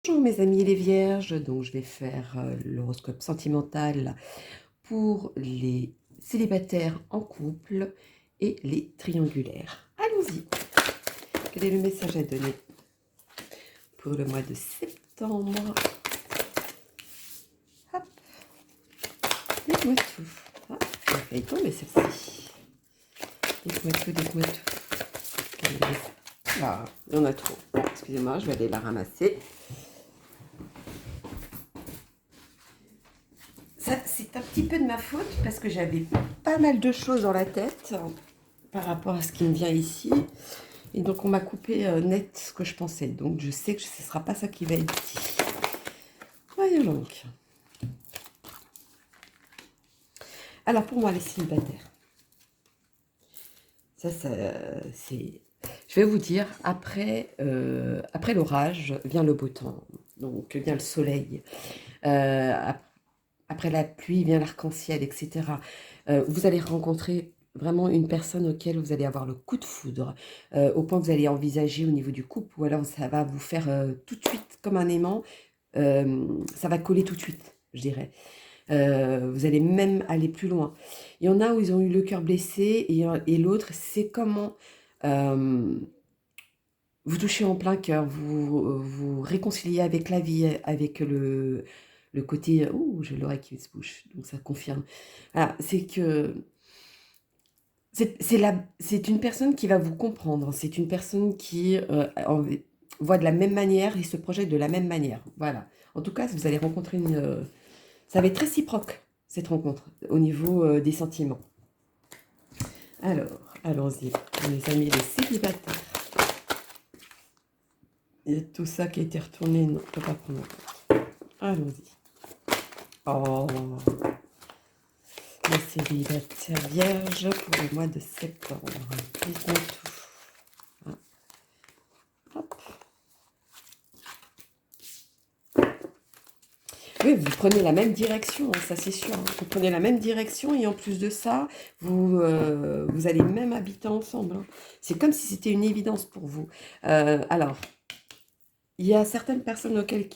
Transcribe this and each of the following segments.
Bonjour mes amis les vierges, donc je vais faire l'horoscope sentimental pour les célibataires en couple et les triangulaires. Allons-y. Quel est le message à donner pour le mois de septembre? Hop. Dites-moi tout. Ah, elle a failli tomber celle-ci. Dites-moi tout, dites-moi tout. Ah, il y en a trop. Bon, excusez-moi, je vais aller la ramasser. Ça, c'est un petit peu de ma faute parce que j'avais pas mal de choses dans la tête par rapport à ce qui me vient ici. Et donc, on m'a coupé net ce que je pensais. Donc, je sais que ce ne sera pas ça qui va être dit. Voyons donc. Alors, pour moi, les célibataires. Ça c'est... Je vais vous dire, après l'orage, vient le beau temps. Donc, vient le soleil. Après la pluie, vient l'arc-en-ciel, etc. Vous allez rencontrer vraiment une personne auquel vous allez avoir le coup de foudre, au point que vous allez envisager au niveau du couple, ou alors ça va vous faire tout de suite comme un aimant, ça va coller tout de suite, je dirais. Vous allez même aller plus loin. Il y en a où ils ont eu le cœur blessé, et l'autre, c'est comment vous touchez en plein cœur, vous réconciliez avec la vie, avec le côté... Ouh, j'ai l'oreille qui se bouge, donc ça confirme. Voilà, c'est que c'est une personne qui va vous comprendre, c'est une personne qui voit de la même manière et se projette de la même manière. Voilà. En tout cas, vous allez rencontrer ça va être réciproque, cette rencontre, au niveau des sentiments. Alors, allons-y, mes amis les célibataires. Il y a tout ça qui a été retourné, non, je ne peux pas prendre en compte. Allons-y. Oh, les célibataires vierges pour le mois de septembre. Dites-moi tout. Ah. Hop. Oui, vous prenez la même direction, hein, ça c'est sûr. Hein. Vous prenez la même direction et en plus de ça, vous allez même habiter ensemble. Hein. C'est comme si c'était une évidence pour vous. Alors, il y a certaines personnes auxquelles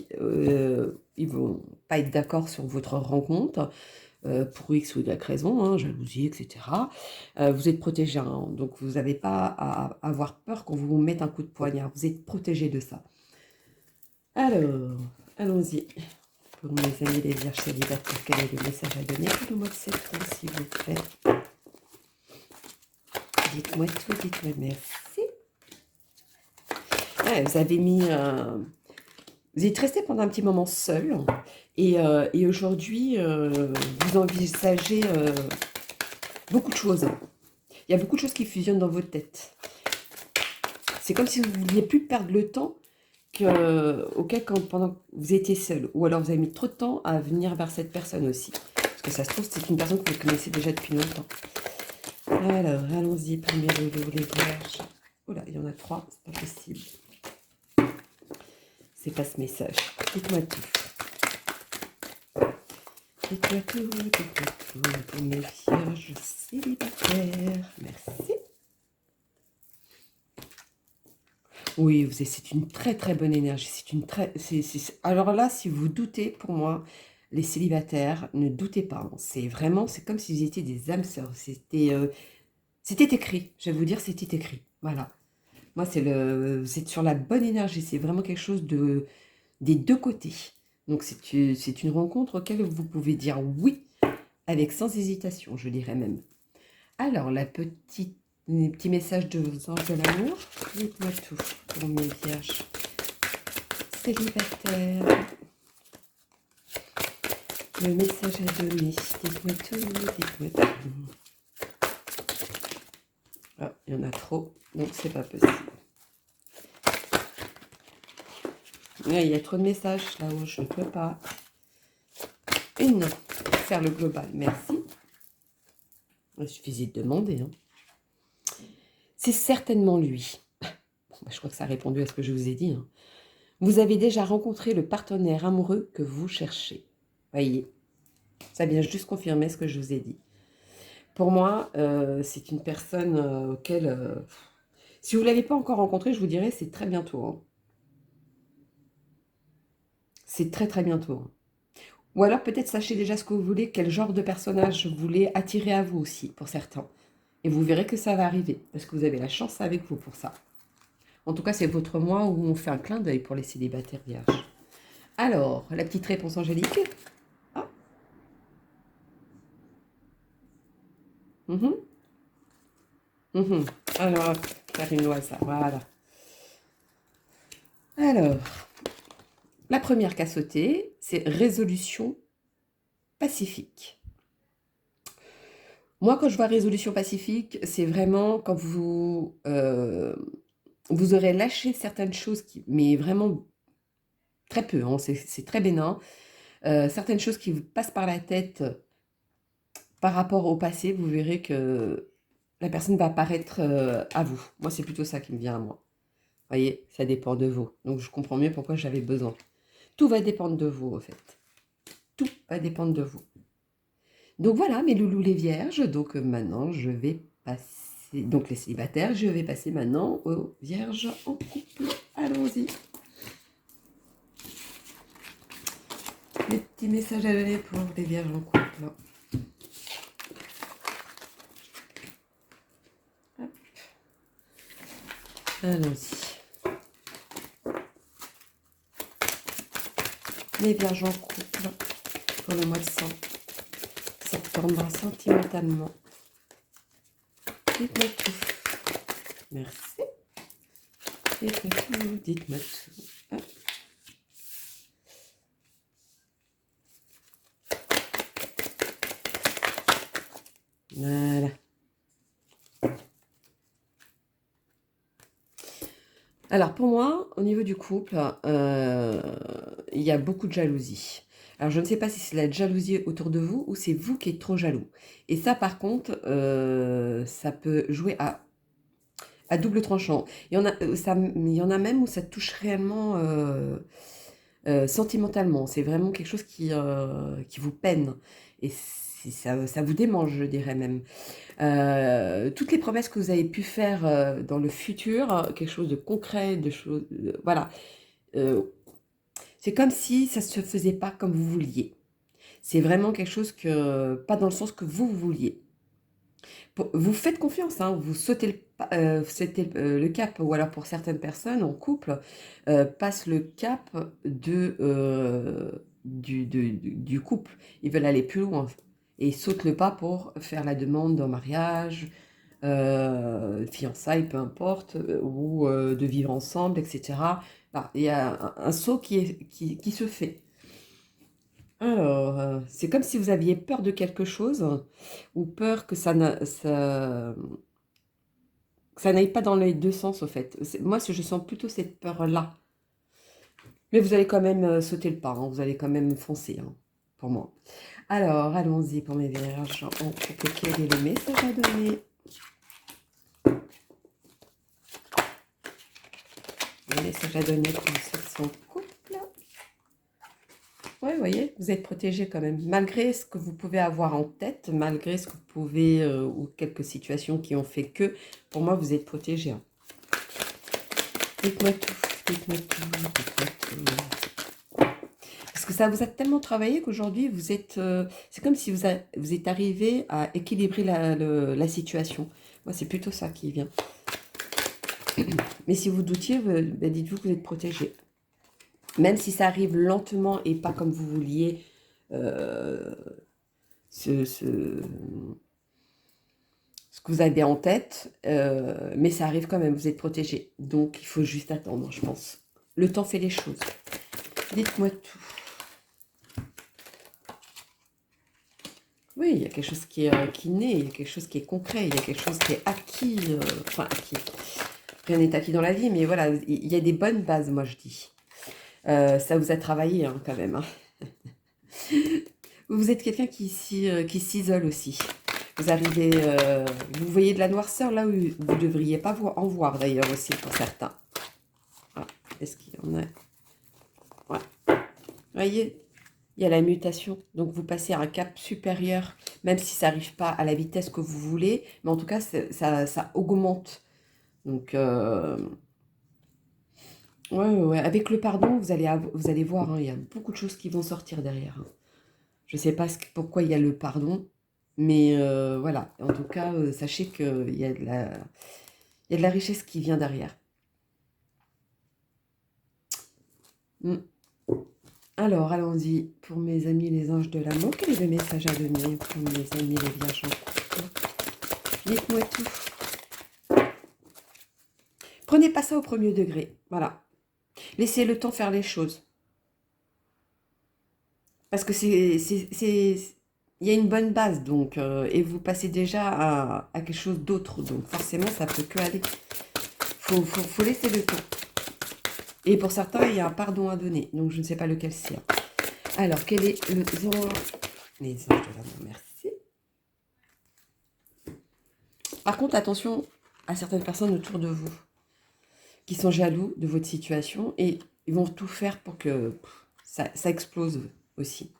ils vont pas être d'accord sur votre rencontre, pour X ou Y raison, hein, jalousie, etc. Vous êtes protégé, hein, donc vous n'avez pas à avoir peur qu'on vous mette un coup de poignard. Vous êtes protégé de ça. Alors, allons-y. Pour mes amis les vierges célibataires, quel est le message à donner pour le mois de septembre, s'il vous plaît? Dites-moi tout, dites-moi merci. Ouais, vous avez mis... Vous êtes resté pendant un petit moment seul. Et aujourd'hui, vous envisagez beaucoup de choses. Il y a beaucoup de choses qui fusionnent dans votre tête. C'est comme si vous ne vouliez plus perdre le temps pendant que vous étiez seul. Ou alors vous avez mis trop de temps à venir vers cette personne aussi. Parce que ça se trouve, c'est une personne que vous connaissez déjà depuis longtemps. Alors, allons-y, premier lot, les vierges. Oula, il y en a 3, c'est pas possible. C'est pas ce message. Dites-moi tout. Dites-moi tout, dites-moi tout. Pour mes vierges célibataires. Merci. Oui, c'est une très très bonne énergie. Alors là, si vous doutez, pour moi, les célibataires, ne doutez pas. Hein. C'est comme si vous étiez des âmes sœurs. C'était écrit. Je vais vous dire, c'était écrit. Voilà. Moi, vous êtes sur la bonne énergie. C'est vraiment quelque chose des deux côtés. Donc, c'est une rencontre auquel vous pouvez dire oui, avec sans hésitation, je dirais même. Alors, les petits messages de vos anges de l'amour. Dites-moi tout pour mes vierges célibataires. Le message à donner. Dites-moi tout, dites-moi tout. Ah, il y en a trop, donc c'est pas possible. Ouais, il y a trop de messages là-haut, je ne peux pas. Une, faire le global, merci. Il suffisait de demander. Hein. C'est certainement lui. Bon, je crois que ça a répondu à ce que je vous ai dit. Hein. Vous avez déjà rencontré le partenaire amoureux que vous cherchez. Voyez, ça vient juste confirmer ce que je vous ai dit. Pour moi, c'est une personne auquel... si vous ne l'avez pas encore rencontré, je vous dirais c'est très bientôt. Hein. c'est très très bientôt, hein. Ou alors peut-être sachez déjà ce que vous voulez, quel genre de personnage vous voulez attirer à vous aussi, pour certains. Et vous verrez que ça va arriver, parce que vous avez la chance avec vous pour ça. En tout cas, c'est votre mois où on fait un clin d'œil pour les célibataires vierges. Alors, la petite réponse angélique. Ah, mhm, mhm. Alors, faire une loi, ça, voilà. Alors, la première qu'a sauté, c'est résolution pacifique. Moi, quand je vois résolution pacifique, c'est vraiment quand vous aurez lâché certaines choses, mais vraiment très peu, hein, c'est très bénin. Certaines choses qui vous passent par la tête par rapport au passé, vous verrez que la personne va apparaître à vous. Moi, c'est plutôt ça qui me vient à moi. Vous voyez, ça dépend de vous. Donc, je comprends mieux pourquoi j'avais besoin. Tout va dépendre de vous, en fait. Tout va dépendre de vous. Donc, voilà, mes loulous les vierges. Donc, maintenant, je vais passer... Donc, les célibataires, je vais passer maintenant aux vierges en couple. Allons-y. Les petits messages à donner pour les vierges en couple. Allons-y. Les vierges en couple pour le mois de septembre, sentimentalement. Dites-moi tout. Merci. Dites-moi tout, dites-moi tout. Hop. Voilà. Alors pour moi, au niveau du couple, il y a beaucoup de jalousie. Alors je ne sais pas si c'est la jalousie autour de vous ou c'est vous qui êtes trop jaloux. Et ça par contre, ça peut jouer à double tranchant. Il y en a même où ça touche réellement sentimentalement. C'est vraiment quelque chose qui vous peine. Et ça vous démange, je dirais même. Toutes les promesses que vous avez pu faire dans le futur, quelque chose de concret, de choses, voilà. Euh, c'est comme si ça se faisait pas comme vous vouliez. C'est vraiment quelque chose que, pas dans le sens que vous vouliez. Vous faites confiance, hein, vous sautez le cap, ou alors pour certaines personnes en couple, passent le cap du couple. Ils veulent aller plus loin et ils sautent le pas pour faire la demande en mariage, fiançailles, peu importe, ou de vivre ensemble, etc. Voilà, il y a un saut qui se fait. Alors, c'est comme si vous aviez peur de quelque chose, ou peur que ça n'aille pas dans les deux sens, au fait. Moi, je sens plutôt cette peur-là. Mais vous allez quand même sauter le pas, hein, vous allez quand même foncer, hein, pour moi. Alors, allons-y pour mes vierges. On couple, quel est le message à donner? Le message à donner pour ceux qui sont en couple. Ouais, vous voyez, vous êtes protégé quand même. Malgré ce que vous pouvez avoir en tête, malgré ce que vous pouvez, ou quelques situations qui ont fait que, pour moi, vous êtes protégé, hein. Dites-moi tout, dites-moi tout, dites-moi tout. Parce que ça vous a tellement travaillé qu'aujourd'hui, c'est comme si vous êtes arrivé à équilibrer la situation. Moi, c'est plutôt ça qui vient. Mais si vous doutiez, ben dites-vous que vous êtes protégé. Même si ça arrive lentement et pas comme vous vouliez, euh, ce que vous avez en tête, mais ça arrive quand même, vous êtes protégé. Donc, il faut juste attendre, je pense. Le temps fait les choses. Dites-moi tout. Oui, il y a quelque chose qui naît, il y a quelque chose qui est concret, il y a quelque chose qui est acquis, enfin acquis. Rien n'est acquis dans la vie, mais voilà, il y a des bonnes bases, moi je dis. Ça vous a travaillé, hein, quand même, hein. Vous êtes quelqu'un qui s'isole aussi. Vous arrivez, vous voyez de la noirceur là où vous ne devriez pas en voir d'ailleurs aussi pour certains. Ah, est-ce qu'il y en a? Ouais. Vous voyez, il y a la mutation. Donc vous passez à un cap supérieur, même si ça n'arrive pas à la vitesse que vous voulez, mais en tout cas, ça augmente. Donc Ouais, ouais, ouais. Avec le pardon, vous allez voir, hein, il y a beaucoup de choses qui vont sortir derrière, hein. Je ne sais pas pourquoi il y a le pardon, mais voilà. En tout cas, sachez qu'il y a il y a de la richesse qui vient derrière. Mm. Alors, allons-y. Pour mes amis les anges de l'amour, quel est le message à donner pour mes amis les vierges en couple? Dites-moi tout. Prenez pas ça au premier degré. Voilà. Laissez le temps faire les choses. Parce que il y a une bonne base, donc, et vous passez déjà à quelque chose d'autre. Donc, forcément, ça peut que aller. Faut laisser le temps. Et pour certains, il y a un pardon à donner. Donc, je ne sais pas lequel c'est. Alors, quel est le les anges de l'amour, merci. Par contre, attention à certaines personnes autour de vous qui sont jaloux de votre situation et ils vont tout faire pour que ça explose aussi.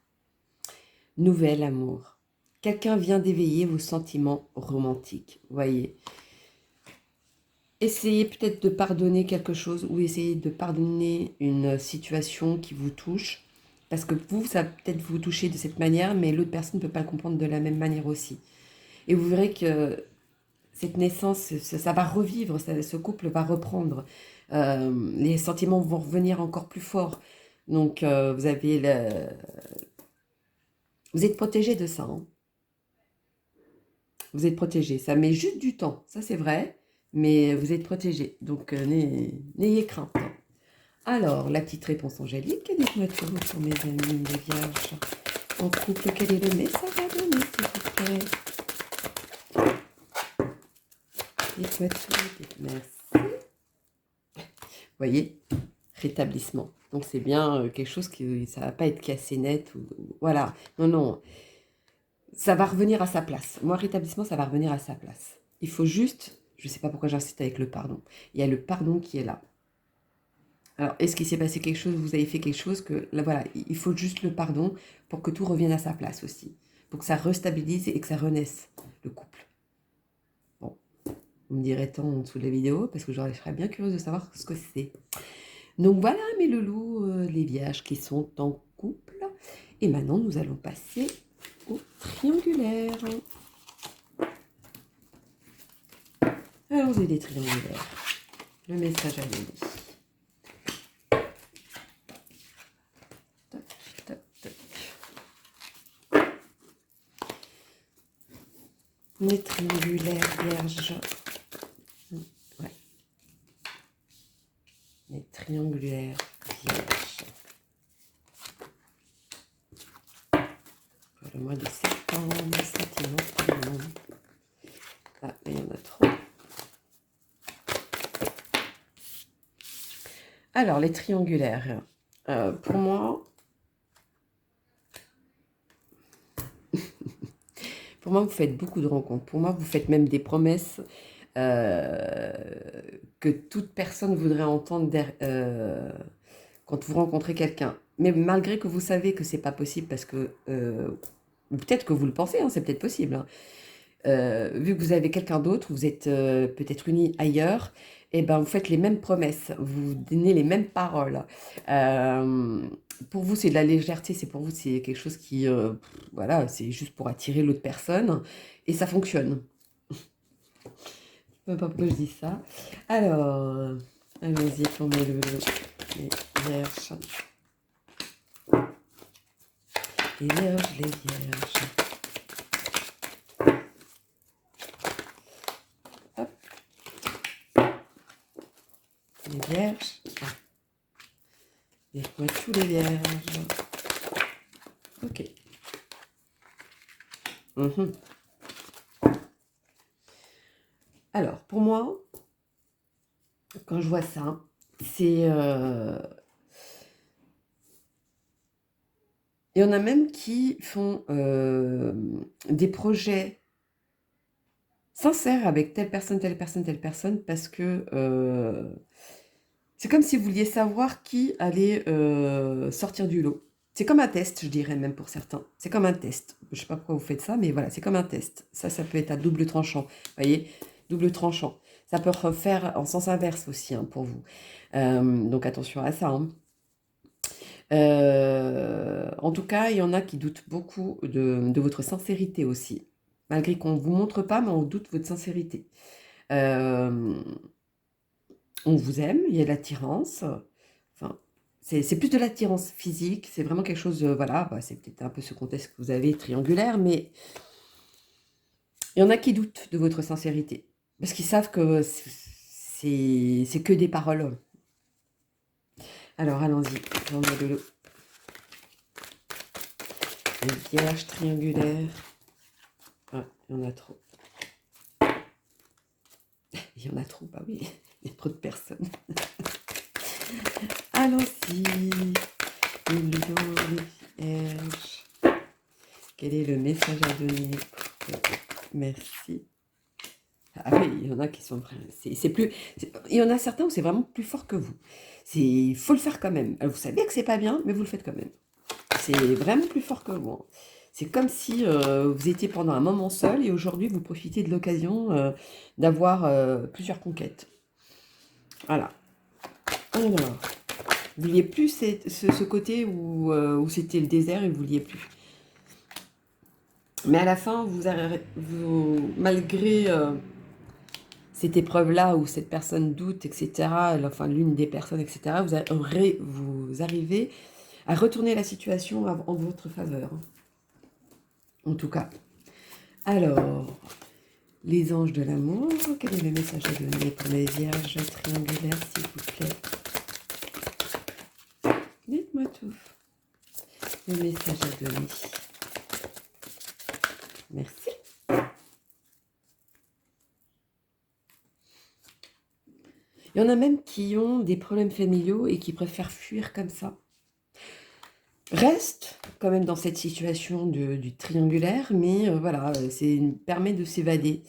Nouvel amour. Quelqu'un vient d'éveiller vos sentiments romantiques. Voyez. Essayez peut-être de pardonner quelque chose ou essayez de pardonner une situation qui vous touche. Parce que vous, ça va peut-être vous toucher de cette manière, mais l'autre personne ne peut pas le comprendre de la même manière aussi. Et vous verrez que cette naissance, ça va revivre, ce couple va reprendre. Les sentiments vont revenir encore plus forts. Donc, vous êtes protégé de ça, hein. Vous êtes protégé. Ça met juste du temps, ça c'est vrai, mais vous êtes protégé. Donc, n'ayez crainte. Alors, la petite réponse angélique, dites-moi tout pour mes amis les vierges. En couple, quel est le message à donner, s'il vous plaît? Dites-moi tout, merci. Vous voyez, rétablissement. Donc c'est bien quelque chose qui, ça va pas être cassé net. Voilà, non, non, ça va revenir à sa place. Moi, rétablissement, ça va revenir à sa place. Il faut juste, je ne sais pas pourquoi j'insiste avec le pardon. Il y a le pardon qui est là. Alors, est-ce qu'il s'est passé quelque chose, vous avez fait quelque chose que, là, voilà, il faut juste le pardon pour que tout revienne à sa place aussi. Pour que ça restabilise et que ça renaisse, le couple. Bon, vous me direz tant en dessous de la vidéo, parce que je serais bien curieuse de savoir ce que c'est. Donc voilà mes loulous, les vierges qui sont en couple. Et maintenant, nous allons passer au triangulaire. Allons-y les triangulaires. Le message à donner. Toc, toc, toc. Les triangulaires vierges. Ouais. Les triangulaires vierges. Pour le mois de septembre, sentimental. Ah, il y en a trop. Alors, les triangulaires. Pour moi, vous faites beaucoup de rencontres. Pour moi, vous faites même des promesses que toute personne voudrait entendre quand vous rencontrez quelqu'un. Mais malgré que vous savez que c'est pas possible parce que peut-être que vous le pensez, hein, c'est peut-être possible, hein. Vu que vous avez quelqu'un d'autre, vous êtes peut-être unis ailleurs, et ben vous faites les mêmes promesses, vous donnez les mêmes paroles. Pour vous, c'est de la légèreté, c'est pour vous, c'est quelque chose qui, voilà, c'est juste pour attirer l'autre personne, et ça fonctionne. Je ne sais pas pourquoi je dis ça. Alors, allons-y pour les vierges. Les vierges, les vierges. Hop. Les vierges. Ah. Dites-moi tous les vierges. Ok. Alors, pour moi, quand je vois ça, c'est... Il y en a même qui font des projets sincères avec telle personne, telle personne, telle personne, parce que c'est comme si vous vouliez savoir qui allait sortir du lot. C'est comme un test, je dirais même pour certains. C'est comme un test. Je ne sais pas pourquoi vous faites ça, mais voilà, c'est comme un test. Ça peut être à double tranchant. Vous voyez, double tranchant. Ça peut refaire en sens inverse aussi hein, pour vous. Donc attention à ça. Hein. En tout cas, il y en a qui doutent beaucoup de votre sincérité aussi. Malgré qu'on ne vous montre pas, mais on doute de votre sincérité. Euh, on vous aime, il y a de l'attirance. Enfin, c'est plus de l'attirance physique. C'est vraiment quelque chose, voilà, bah, c'est peut-être un peu ce contexte que vous avez triangulaire, mais il y en a qui doutent de votre sincérité. Parce qu'ils savent que c'est que des paroles. Alors, allons-y. J'en ai de l'eau. Les vierges triangulaires. Ah, il y en a trop. Il y en a trop, bah oui. Il y a trop de personnes. Allons-y. Les lions, les vierges. Quel est le message à donner? Merci. Ah oui, il y en a qui sont vrais. C'est plus. Il y en a certains où c'est vraiment plus fort que vous. Il faut le faire quand même. Alors, vous savez que c'est pas bien, mais vous le faites quand même. C'est vraiment plus fort que vous. Hein. C'est comme si vous étiez pendant un moment seul et aujourd'hui vous profitez de l'occasion d'avoir plusieurs conquêtes. Voilà. Alors, vous vouliez plus ce côté où c'était le désert et vous vouliez plus. Mais à la fin, malgré cette épreuve-là où cette personne doute, etc., enfin l'une des personnes, etc., vous arrivez à retourner la situation en votre faveur. En tout cas. Alors, les anges de l'amour, quel est le message à donner pour les vierges triangulaires, s'il vous plaît? Dites-moi tout. Le message à donner. Merci. Il y en a même qui ont des problèmes familiaux et qui préfèrent fuir comme ça. Reste quand même dans cette situation du triangulaire, mais voilà, permet de s'évader.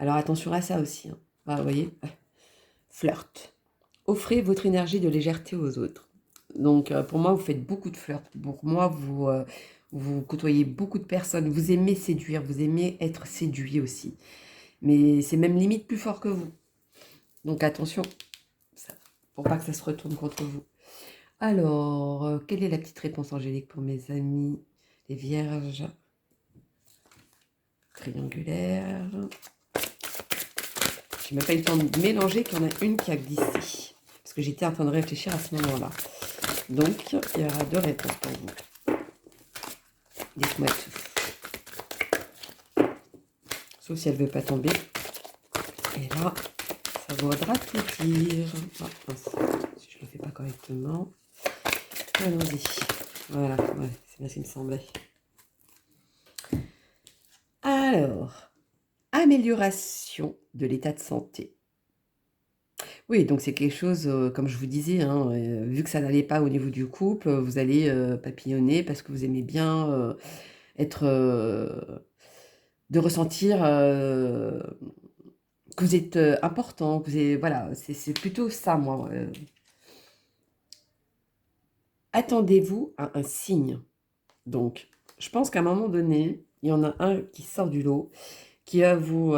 Alors attention à ça aussi. Hein. Ah, vous voyez, flirt. Offrez votre énergie de légèreté aux autres. Donc pour moi, vous faites beaucoup de flirt. Pour moi, vous côtoyez beaucoup de personnes. Vous aimez séduire, vous aimez être séduit aussi. Mais c'est même limite plus fort que vous. Donc attention, pour pas que ça se retourne contre vous. Alors, quelle est la petite réponse angélique pour mes amis, les vierges triangulaires? Je n'ai même pas eu le temps de mélanger qu'il y en a une qui a glissé. Parce que j'étais en train de réfléchir à ce moment-là. Donc, il y aura deux réponses pour vous. Dites-moi tout. Sauf si elle ne veut pas tomber. Et là, ça vaudra tout dire. Ah, mince, si je ne le fais pas correctement. Allons-y. Voilà, ouais, c'est bien ce qu'il me semblait. Alors, amélioration de l'état de santé. Oui, donc c'est quelque chose, comme je vous disais, hein, vu que ça n'allait pas au niveau du couple, vous allez papillonner parce que vous aimez bien être, de ressentir que vous êtes important, que vous êtes, voilà, c'est plutôt ça, moi. Attendez-vous à un signe. Donc, je pense qu'à un moment donné, il y en a un qui sort du lot, qui va vous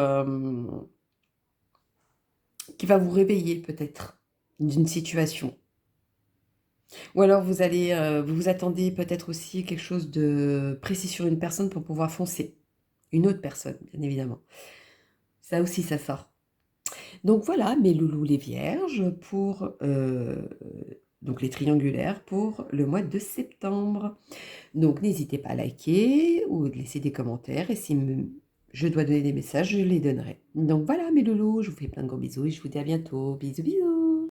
réveiller peut-être d'une situation. Ou alors vous vous attendez peut-être aussi quelque chose de précis sur une personne pour pouvoir foncer. Une autre personne, bien évidemment. Ça aussi, ça sort. Donc voilà, mes loulous les vierges pour donc les triangulaires pour le mois de septembre. Donc n'hésitez pas à liker ou de laisser des commentaires et si je dois donner des messages, je les donnerai. Donc voilà mes loulous, je vous fais plein de gros bisous et je vous dis à bientôt. Bisous bisous.